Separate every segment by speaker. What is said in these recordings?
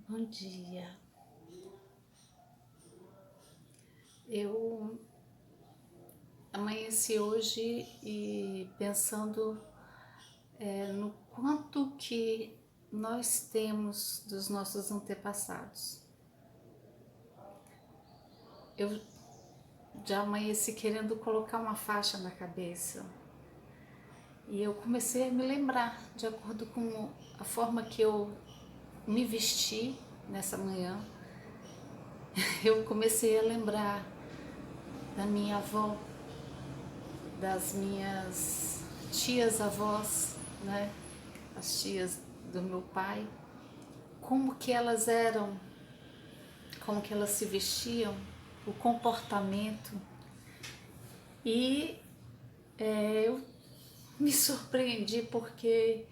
Speaker 1: Bom dia. Eu amanheci hoje e pensando no quanto que nós temos dos nossos antepassados. Eu já amanheci querendo colocar uma faixa na cabeça e eu comecei a me lembrar, de acordo com a forma que eu me vesti nessa manhã, eu comecei a lembrar da minha avó, das minhas tias-avós, né? As tias do meu pai, como que elas eram, como que elas se vestiam, o comportamento. E eu me surpreendi porque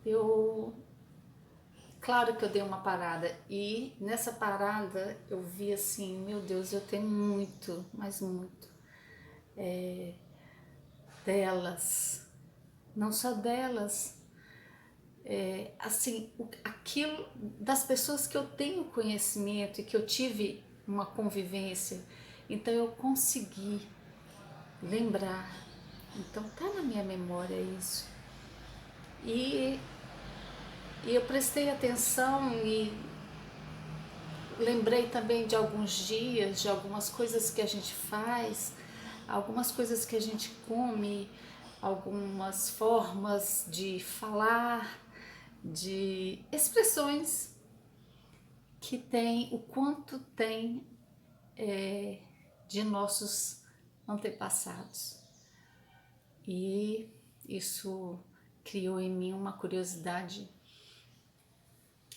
Speaker 1: eu, claro que eu dei uma parada e nessa parada eu vi assim, meu Deus, eu tenho muito, mas muito delas, não só delas, assim, aquilo das pessoas que eu tenho conhecimento e que eu tive uma convivência, então eu consegui lembrar. Então tá na minha memória isso. E, e eu prestei atenção e lembrei também de alguns dias, de algumas coisas que a gente faz, algumas coisas que a gente come, algumas formas de falar, de expressões que tem, o quanto tem de nossos antepassados. E isso criou em mim uma curiosidade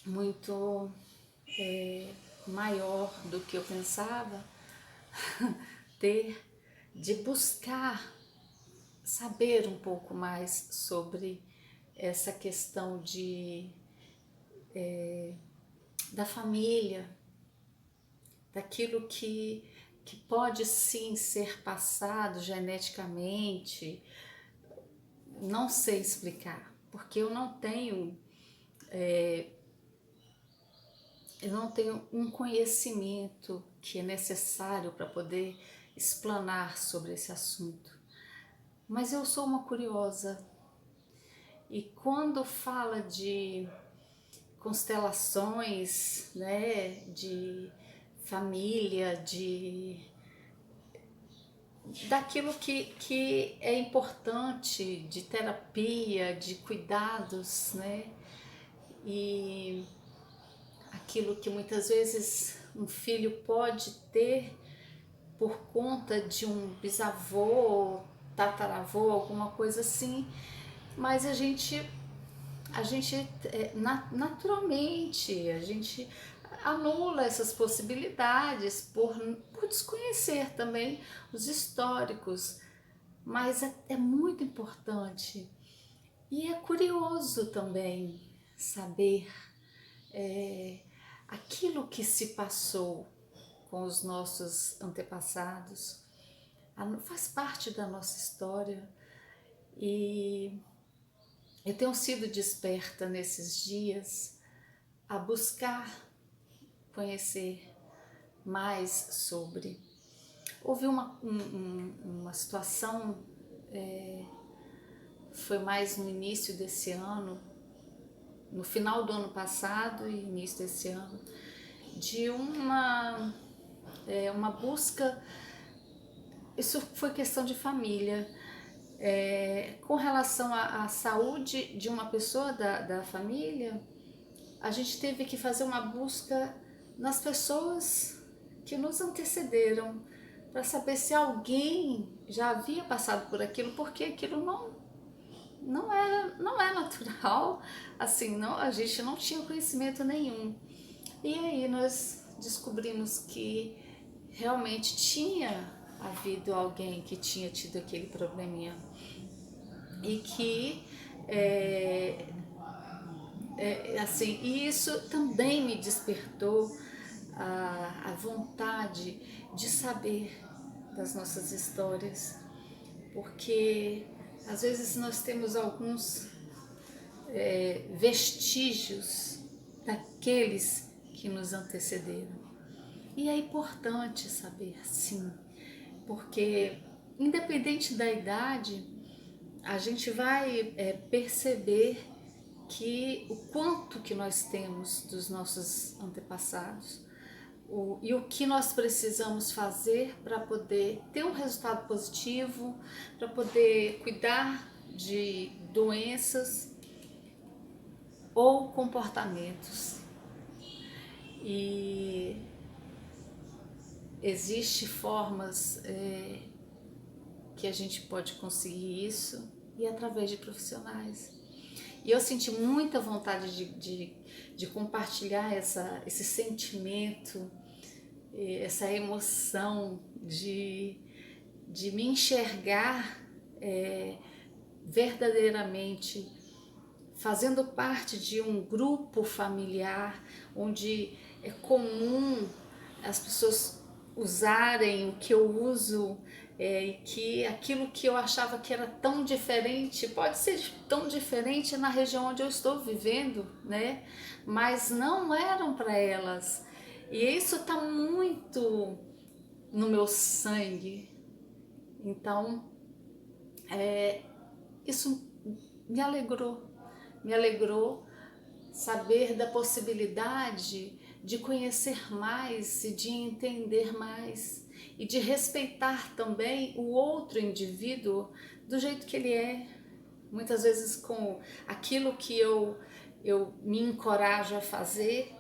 Speaker 1: muito maior do que eu pensava ter, de buscar saber um pouco mais sobre essa questão da família, daquilo que pode sim ser passado geneticamente. Não sei explicar, porque eu não tenho um conhecimento que é necessário para poder explanar sobre esse assunto. Mas eu sou uma curiosa e quando fala de constelações, né, de família, de daquilo que é importante, de terapia, de cuidados, né? E aquilo que muitas vezes um filho pode ter por conta de um bisavô, tataravô, alguma coisa assim, mas a gente naturalmente a gente anula essas possibilidades por desconhecer também os históricos, mas é muito importante e é curioso também saber é, aquilo que se passou com os nossos antepassados, faz parte da nossa história e eu tenho sido desperta nesses dias a buscar conhecer mais sobre. Houve uma situação, foi mais no início desse ano, no final do ano passado e início desse ano, de uma busca, isso foi questão de família, com relação à saúde de uma pessoa da família, a gente teve que fazer uma busca nas pessoas que nos antecederam para saber se alguém já havia passado por aquilo, porque aquilo não é natural, assim, não, a gente não tinha conhecimento nenhum. E aí nós descobrimos que realmente tinha havido alguém que tinha tido aquele probleminha e que assim, e isso também me despertou a vontade de saber das nossas histórias, porque às vezes nós temos alguns vestígios daqueles que nos antecederam. E é importante saber, sim, porque independente da idade, a gente vai perceber que o quanto que nós temos dos nossos antepassados e o que nós precisamos fazer para poder ter um resultado positivo, para poder cuidar de doenças ou comportamentos. E existem formas que a gente pode conseguir isso e através de profissionais. E eu senti muita vontade de compartilhar esse sentimento, essa emoção de me enxergar verdadeiramente fazendo parte de um grupo familiar onde é comum as pessoas usarem o que eu uso, e que aquilo que eu achava que era tão diferente, pode ser tão diferente na região onde eu estou vivendo, né? Mas não eram para elas. E isso está muito no meu sangue. Então, isso me alegrou saber da possibilidade de conhecer mais e de entender mais e de respeitar também o outro indivíduo do jeito que ele é, muitas vezes com aquilo que eu me encorajo a fazer,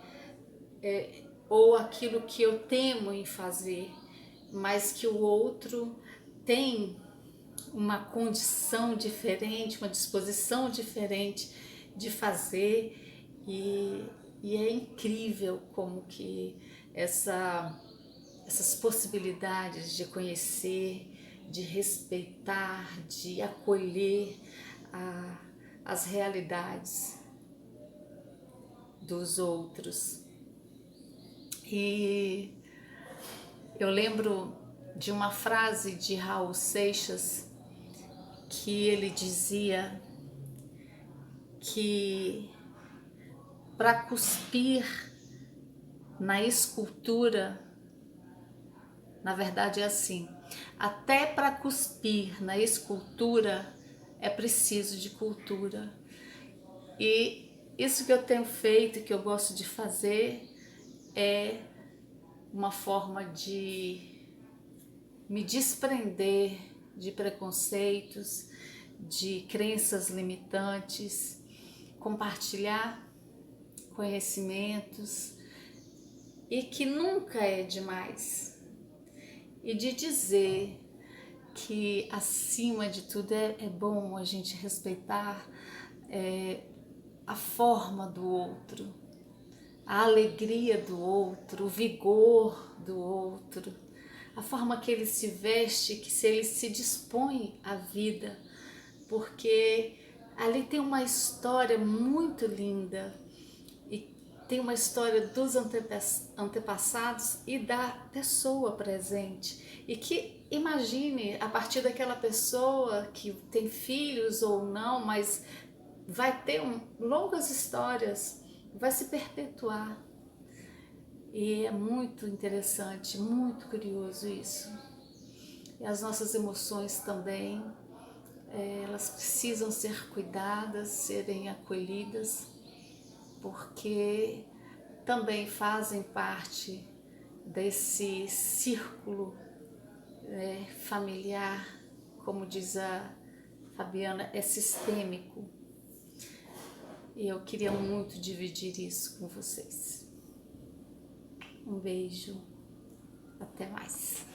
Speaker 1: ou aquilo que eu temo em fazer, mas que o outro tem uma condição diferente, uma disposição diferente de fazer, e é incrível como que essas possibilidades de conhecer, de respeitar, de acolher as realidades dos outros. E eu lembro de uma frase de Raul Seixas que ele dizia que para cuspir na escultura, na verdade é assim, até para cuspir na escultura é preciso de cultura. E isso que eu tenho feito, que eu gosto de fazer, é uma forma de me desprender de preconceitos, de crenças limitantes, compartilhar conhecimentos, e que nunca é demais, e de dizer que acima de tudo é bom a gente respeitar a forma do outro, a alegria do outro, o vigor do outro, a forma que ele se veste, que se ele se dispõe à vida, porque ali tem uma história muito linda, e tem uma história dos antepassados e da pessoa presente, e que imagine a partir daquela pessoa que tem filhos ou não, mas vai ter longas histórias, vai se perpetuar. E é muito interessante, muito curioso isso. E as nossas emoções também, elas precisam ser cuidadas, serem acolhidas, porque também fazem parte desse círculo familiar, como diz a Fabiana, é sistêmico. E eu queria muito dividir isso com vocês. Um beijo, até mais.